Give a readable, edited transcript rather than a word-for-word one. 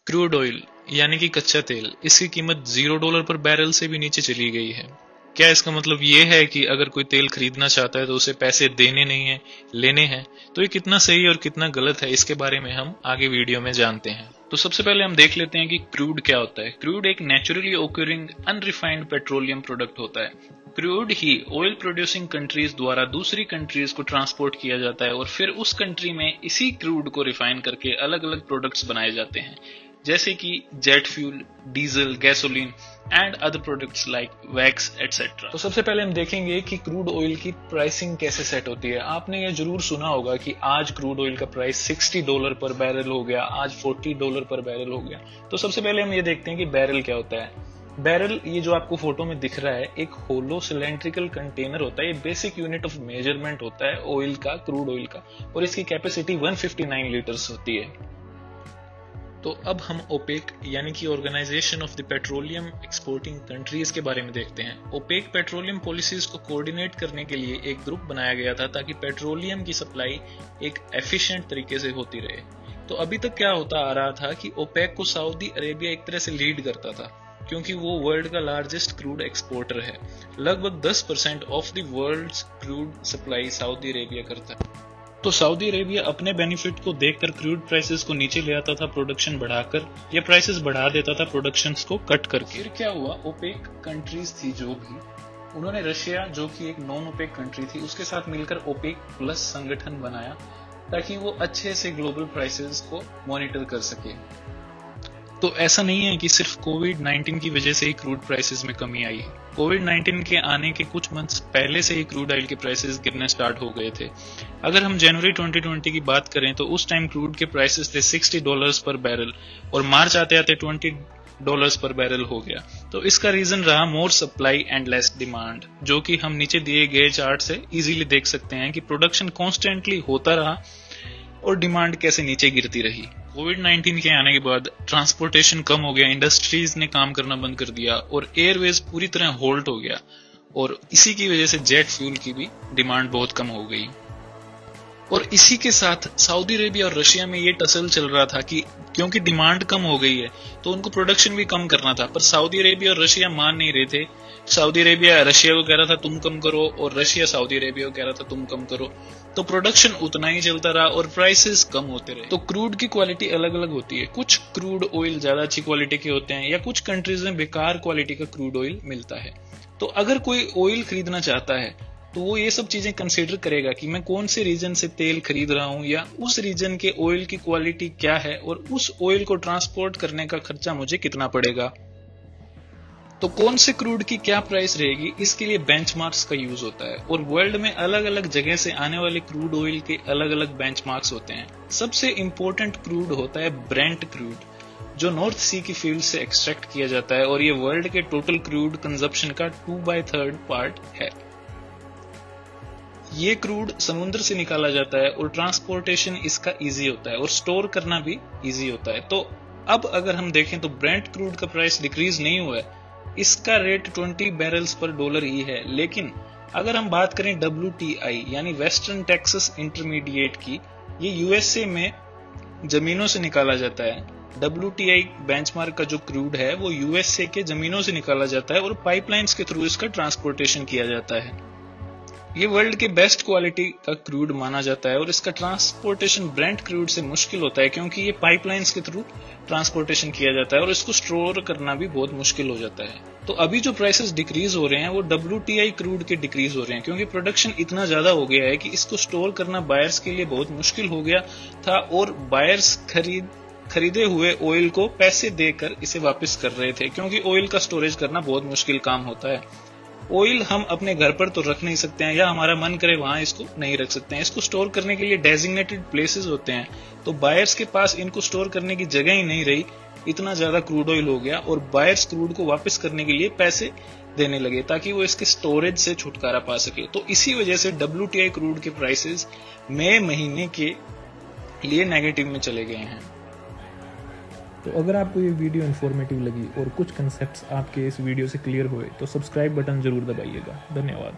Crude oil यानी कि कच्चा तेल, इसकी कीमत $0 पर बैरल से भी नीचे चली गई है। क्या इसका मतलब ये है कि अगर कोई तेल खरीदना चाहता है तो उसे पैसे देने नहीं है, लेने हैं? तो ये कितना सही और कितना गलत है, इसके बारे में हम आगे वीडियो में जानते हैं। तो सबसे पहले हम देख लेते हैं कि क्रूड क्या होता है। क्रूड एक naturally occurring unrefined petroleum product होता है। क्रूड ही ऑयल प्रोड्यूसिंग कंट्रीज द्वारा दूसरी कंट्रीज को ट्रांसपोर्ट किया जाता है और फिर उस कंट्री में इसी क्रूड को रिफाइन करके अलग अलग प्रोडक्ट्स बनाए जाते हैं, जैसे कि jet fuel, diesel, gasoline and other products like wax etcetera. तो सबसे पहले हम देखेंगे कि क्रूड ऑयल की प्राइसिंग कैसे सेट होती है। आपने ये जरूर सुना होगा कि आज क्रूड ऑयल का प्राइस $60 पर बैरल हो गया, आज $40 पर बैरल हो गया। तो सबसे पहले हम ये देखते हैं कि बैरल क्या होता है। बैरल, ये जो आपको फोटो में दिख रहा है, एक होलो सिलेंड्रिकल कंटेनर होता है। ये बेसिक यूनिट ऑफ मेजरमेंट होता है ऑयल का, क्रूड ऑयल का, और इसकी कैपेसिटी 159 लीटर्स होती है। तो अब हम ओपेक यानी कि organisation of the petroleum exporting countries के बारे में देखते हैं। ओपेक पेट्रोलियम पॉलिसीज को कोऑर्डिनेट करने के लिए एक ग्रुप बनाया गया था ताकि पेट्रोलियम की सप्लाई एक एफिशिएंट तरीके से होती रहे। तो अभी तक क्या होता आ रहा था कि ओपेक को सऊदी अरेबिया एक तरह से लीड करता था, क्योंकि वो वर्ल्ड का लार्जेस्ट क्रूड एक्सपोर्टर है। लगभग 10% of the world's crude supply Saudi Arabia करता है। तो सऊदी अरेबिया अपने बेनिफिट को देखकर क्रूड प्राइसेस को नीचे ले आता था प्रोडक्शन बढ़ाकर, या प्राइसेस बढ़ा देता था प्रोडक्शन को कट करके। फिर क्या हुआ, ओपेक कंट्रीज थी जो भी, उन्होंने रशिया, जो कि एक नॉन ओपेक कंट्री थी, उसके साथ मिलकर ओपेक प्लस संगठन बनाया ताकि वो अच्छे से ग्लोबल प्राइसेस को मॉनिटर कर सके। तो ऐसा नहीं है कि सिर्फ कोविड-19 की वजह से ही क्रूड प्राइसेस में कमी आई है। कोविड-19 के आने के कुछ मंथ्स पहले से ही क्रूड ऑयल के प्राइसेस गिरने स्टार्ट हो गए थे। अगर हम जनवरी 2020 की बात करें तो उस टाइम क्रूड के प्राइसेस थे $60 पर बैरल, और मार्च आते आते $20 पर बैरल हो गया। तो इसका रीजन रहा मोर सप्लाई एंड लेस डिमांड, जो कि हम नीचे दिए गए चार्ट से इजीली देख सकते हैं कि प्रोडक्शन कॉन्स्टेंटली होता रहा और डिमांड कैसे नीचे गिरती रही। कोविड-19 के आने के बाद ट्रांसपोर्टेशन कम हो गया, इंडस्ट्रीज ने काम करना बंद कर दिया और एयरवेज पूरी तरह होल्ड हो गया, और इसी की वजह से जेट फ्यूल की भी डिमांड बहुत कम हो गई। और इसी के साथ सऊदी अरेबिया और रशिया में ये टसल चल रहा था कि क्योंकि डिमांड कम हो गई है तो उनको प्रोडक्शन भी कम करना था, पर सऊदी अरेबिया और रशिया मान नहीं रहे थे। सऊदी अरेबिया रशिया को कह रहा था तुम कम करो, और रशिया सऊदी अरेबिया को कह रहा था तुम कम करो। तो प्रोडक्शन उतना ही चलता रहा और प्राइसेस कम होते रहे। तो क्रूड की क्वालिटी अलग अलग होती है। कुछ क्रूड ऑयल ज्यादा अच्छी क्वालिटी के होते हैं, या कुछ कंट्रीज में बेकार क्वालिटी का क्रूड ऑयल मिलता है। तो अगर कोई ऑयल खरीदना चाहता है तो वो ये सब चीजें कंसीडर करेगा कि मैं कौन से रीजन से तेल खरीद रहा हूं, या उस रीजन के ऑयल की क्वालिटी क्या है, और उस ऑयल को ट्रांसपोर्ट करने का खर्चा मुझे कितना पड़ेगा। तो कौन से क्रूड की क्या प्राइस रहेगी, इसके लिए बेंचमार्क्स का यूज होता है, और वर्ल्ड में अलग अलग जगह से आने वाले क्रूड ऑयल के अलग अलग बेंचमार्क्स होते हैं। सबसे इंपॉर्टेंट क्रूड होता है ब्रेंट क्रूड, जो नॉर्थ सी की फील्ड से एक्सट्रैक्ट किया जाता है, और ये वर्ल्ड के टोटल क्रूड कंजप्शन का 2/3 पार्ट है। ये क्रूड समुद्र से निकाला जाता है और ट्रांसपोर्टेशन इसका इजी होता है और स्टोर करना भी इजी होता है। तो अब अगर हम देखें तो ब्रेंट क्रूड का प्राइस डिक्रीज नहीं हुआ है, इसका रेट 20 बैरल्स पर डॉलर ही है। लेकिन अगर हम बात करें WTI यानी वेस्टर्न टेक्सास इंटरमीडिएट की, ये यूएसए में जमीनों से निकाला जाता है। WTI बेंचमार्क का जो क्रूड है वो यूएसए के जमीनों से निकाला जाता है और पाइपलाइंस के थ्रू इसका ट्रांसपोर्टेशन किया जाता है। ये वर्ल्ड के बेस्ट क्वालिटी का क्रूड माना जाता है, और इसका ट्रांसपोर्टेशन ब्रेंट क्रूड से मुश्किल होता है क्योंकि ये पाइपलाइंस के थ्रू ट्रांसपोर्टेशन किया जाता है और इसको स्टोर करना भी बहुत मुश्किल हो जाता है। तो अभी जो प्राइसेस डिक्रीज हो रहे हैं वो WTI क्रूड के डिक्रीज हो रहे हैं, क्योंकि प्रोडक्शन इतना ज्यादा हो गया है कि इसको स्टोर करना बायर्स के लिए बहुत मुश्किल हो गया था, और बायर्स खरीदे हुए ऑयल को पैसे देकर इसे वापस कर रहे थे, क्योंकि ऑयल का स्टोरेज करना बहुत मुश्किल काम होता है। ऑयल हम अपने घर पर तो रख नहीं सकते हैं, या हमारा मन करे वहां इसको नहीं रख सकते हैं। इसको स्टोर करने के लिए डेजिग्नेटेड प्लेसेस होते हैं, तो बायर्स के पास इनको स्टोर करने की जगह ही नहीं रही। इतना ज्यादा क्रूड ऑयल हो गया और बायर्स क्रूड को वापस करने के लिए पैसे देने लगे ताकि वो इसके स्टोरेज से छुटकारा पा सके। तो इसी वजह से WTI क्रूड के प्राइसेस मई महीने के लिए नेगेटिव में चले गए हैं। तो अगर आपको ये वीडियो इन्फॉर्मेटिव लगी और कुछ कंसेप्ट्स आपके इस वीडियो से क्लियर हुए तो सब्सक्राइब बटन जरूर दबाइएगा। धन्यवाद।